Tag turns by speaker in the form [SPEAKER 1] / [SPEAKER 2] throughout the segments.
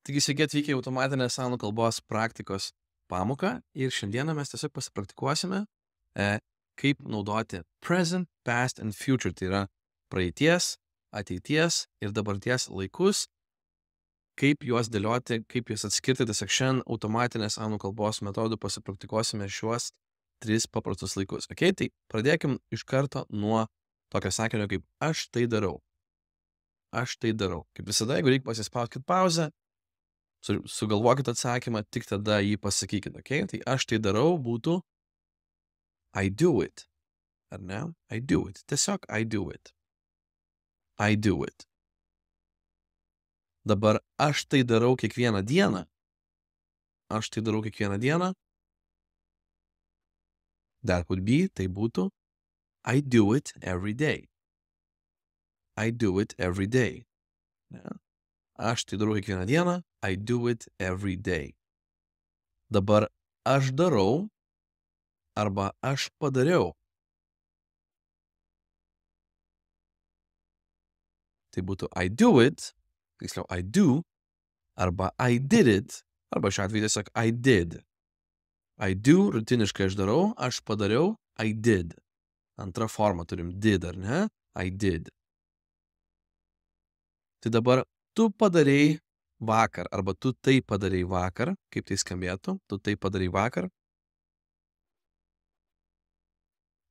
[SPEAKER 1] Taigi sveiki atvykę į automatinės anglų kalbos praktikos pamoką ir šiandieną mes tiesiog pasipraktikuosime, kaip naudoti present, past and future, tai yra praeities, ateities ir dabarties laikus, kaip juos dėlioti, kaip juos atskirti. Tiesiog šiandien automatinės anglų kalbos metodų pasipraktikuosime šiuos 3 paprastus laikus. Okay? Tai pradėkim iš karto nuo tokio sakinio kaip aš tai darau. Aš tai darau. Kaip visada, jeigu reikia pasispauskit pauzę, sugalvokit atsakymą, tik tada jį pasakykit, okay? Tai aš tai darau būtų I do it. Ar ne? I do it. Tiesiog I do it. I do it. Dabar aš tai darau kiekvieną dieną. Aš tai darau kiekvieną dieną. That would be, tai būtų I do it every day. I do it every day. Ne? Aš tai darau kiekvieną dieną. I do it every day. Dabar aš darau arba aš padariau. Tai būtų I do it, tiksliau I do, arba I did it, arba šiuo atveju tiesiog I did. I do, rutiniškai aš darau, aš padariau, I did. Antra forma turim did, ar ne? I did. Tai dabar tu padarei vakar, arba tu tai padarei vakar, kaip tai skambėtų, tu tai padarei vakar.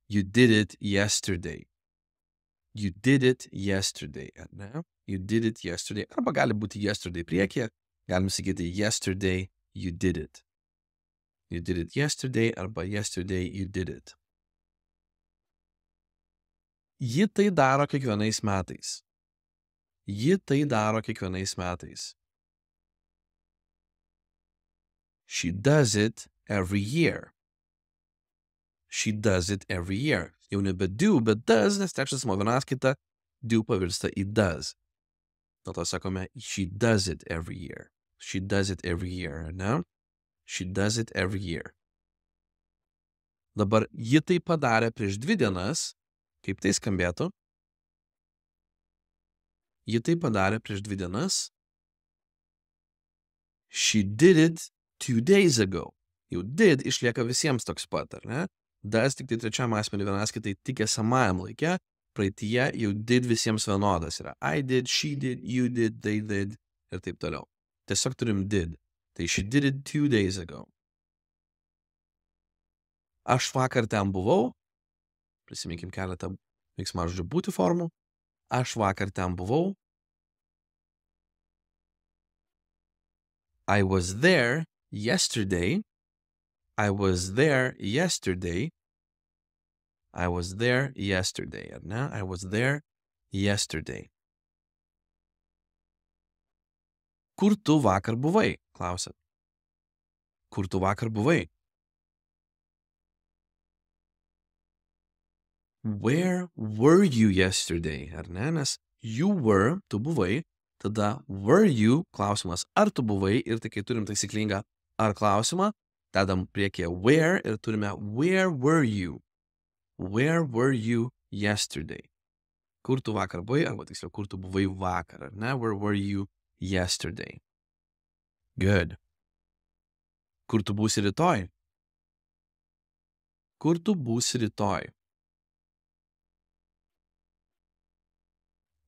[SPEAKER 1] You did it yesterday. You did it yesterday, ar ne? You did it yesterday, arba gali būti yesterday priekyje, galim sakyti yesterday you did it. You did it yesterday, arba yesterday you did it. Ji tai daro kiekvienais metais. Ji tai daro kiekvienais metais. She does it every year. She does it every year. Jau nebe do, bet does, nes trečias vienas kita, do pavirsta į does. Dėl to sakome, she does it every year. She does it every year, ne? She does it every year. Dabar ji tai padarė prieš 2 dienas, kaip tai skambėtų? Ji tai padarė prieš 2 dienas. She did it 2 days ago. Jau did išlieka visiems toks pat, ar ne? Does tik tai trečiam asmeniui vienas kitai tik esamajam laike, praeityje jau did visiems vienodas yra. I did, she did, you did, they did ir taip toliau. Tiesiog turim did. Tai she did it 2 days ago. Aš vakar ten buvau. Prisiminkim keletą veiksmažodžių būti formų. Aš vakar ten buvau. I was there yesterday. I was there yesterday. I was there yesterday. Ar ne? I was there yesterday. Kur tu vakar buvai? Klausia. Kur tu vakar buvai? Where were you yesterday? Ar ne? Nes you were, tu buvai, tada were you, klausimas, ar tu buvai, ir tai kai turim taisyklingą ar klausimą, dedam priekyje where ir turime where were you? Where were you yesterday? Kur tu vakar buvai, arba tiksliau, kur tu buvai vakar, ar ne? Where were you yesterday? Good. Kur tu būsi rytoj? Kur tu būsi rytoj?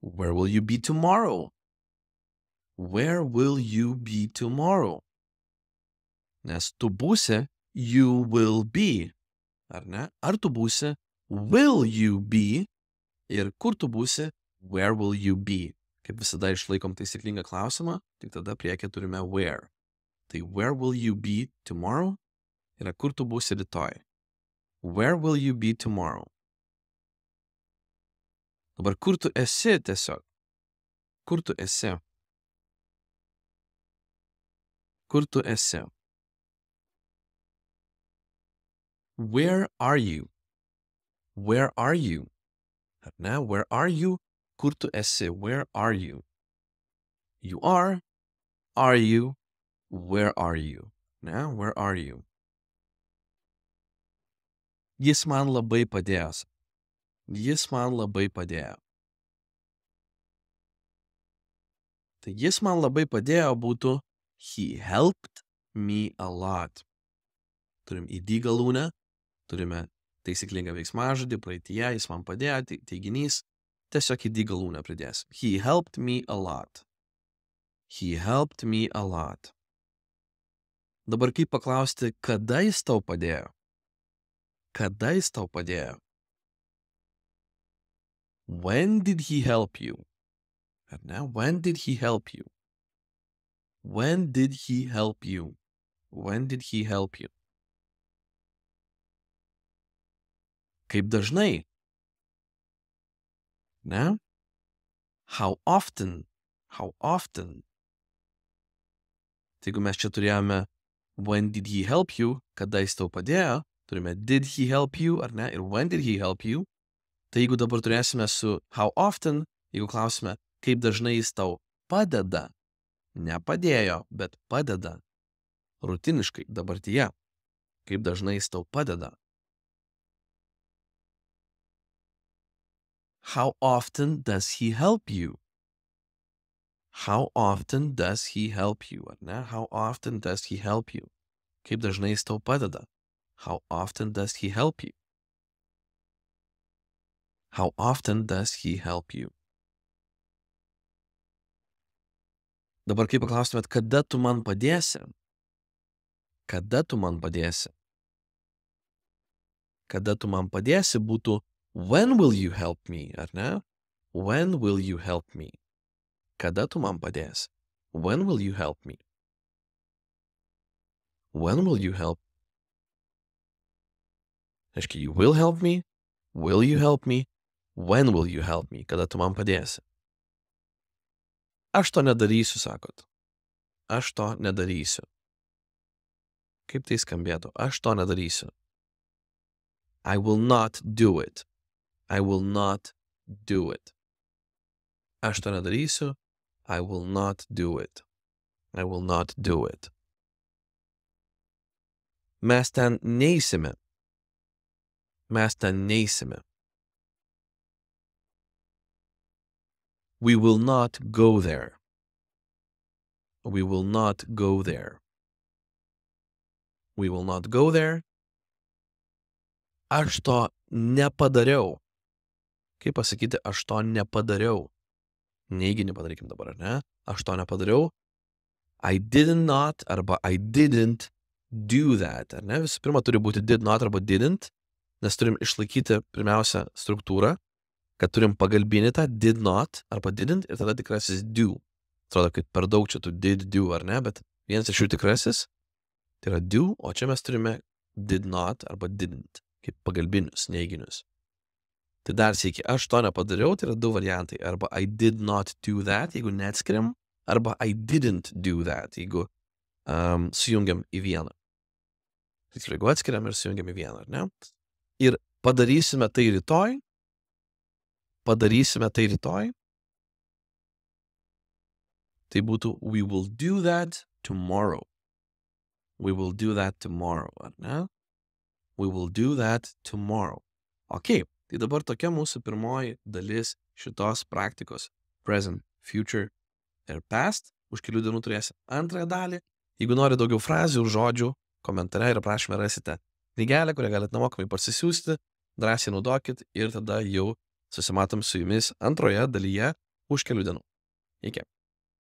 [SPEAKER 1] Where will you be tomorrow? Where will you be tomorrow? Nes tu būsi, you will be. Ar ne? Ar tu būsi, will you be. Ir kur tu būsi, where will you be. Kaip visada išlaikom taisyklingą klausimą, tik tada priekyje turime where. Tai where will you be tomorrow? Yra kur tu būsi rytoj. Where will you be tomorrow? Dabar kur tu esi tiesiog? Kur tu esi? Kur tu esi? Where are you? Where are you? Ar ne? Where are you? Kur tu esi? Where are you? You are you? Where are you? Ne? Where are you? Jis man labai padėjo. Jis man labai padėjo. Tai jis man labai padėjo būtų He helped me a lot. Turim id galūnę, turime taisyklingą veiksmažodį, praeityje jis man padėjo, teiginys, tiesiog id galūnę pridėsim. He helped me a lot. He helped me a lot. Dabar kaip paklausti, kada jis tau padėjo? Kada jis tau padėjo? When did he help you? Ar ne? When did he help you? When did he help you? When did he help you? Kaip dažnai? Ne? How often? How often? Tai jeigu mes čia turėjome when did he help you, kada jis tau padėjo, turime did he help you, ar ne, ir when did he help you, tai jeigu dabar turėsime su how often, jeigu klausime, kaip dažnai jis tau padeda, nepadėjo, bet padeda, rutiniškai, dabartyje, kaip dažnai jis tau padeda. How often does he help you? How often does he help you? Ar ne? How often does he help you? Kaip dažnai jis tau padeda? How often does he help you? How often does he help you? Dabar kaip paklaustumėt, kada tu man padėsi? Kada tu man padėsi? Kada tu man padėsi būtų when will you help me, ar ne? When will you help me? Kada tu man padėsi? When will you help me? When will you help? Reiškia, you will help me? Will you help me? When will you help me? Kada tu man padėsi? Aš to nedarysiu, sakot. Aš to nedarysiu. Kaip tai skambėtų? Aš to nedarysiu. I will not do it. I will not do it. Aš to nedarysiu. I will not do it. I will not do it. Mes ten neisime. Mes ten neisime. We will not go there. We will not go there. We will not go there. Aš to nepadariau. Kaip pasakyti, aš to nepadariau? Neiginį padarykim dabar, ar ne? Aš to nepadariau. I did not arba I didn't do that, ar ne? Visų pirma, turi būti did not arba didn't, nes turim išlaikyti pirmiausia struktūrą, kad turim pagalbinį tą did not arba didn't ir tada tikrasis do. Atrodo, kad per daug čia tu did do, ar ne? Bet vienas iš jų tikrasis, tai yra do, o čia mes turime did not arba didn't, kaip pagalbinius, neiginius. Tai dar sėki, aš to nepadariau, tai yra du variantai. Arba I did not do that, jeigu neatskiriam, arba I didn't do that, jeigu sujungiam į vieną. Tiksliau, jeigu atskiriam ir sujungiam į vieną, ar ne? Ir padarysime tai rytoj. Padarysime tai rytoj. Tai būtų we will do that tomorrow. We will do that tomorrow, ar ne? We will do that tomorrow. Okay. Tai dabar tokia mūsų pirmoji dalis šitos praktikos present, future ir past. Už kelių dienų turėsi antrąją dalį. Jeigu nori daugiau frazių ir žodžių, komentare ir aprašyme rasite knygelę, kurią galite nemokamai parsisiųsti, drąsiai naudokit ir tada jau susimatom su jumis antroje dalyje už kelių dienų. Iki.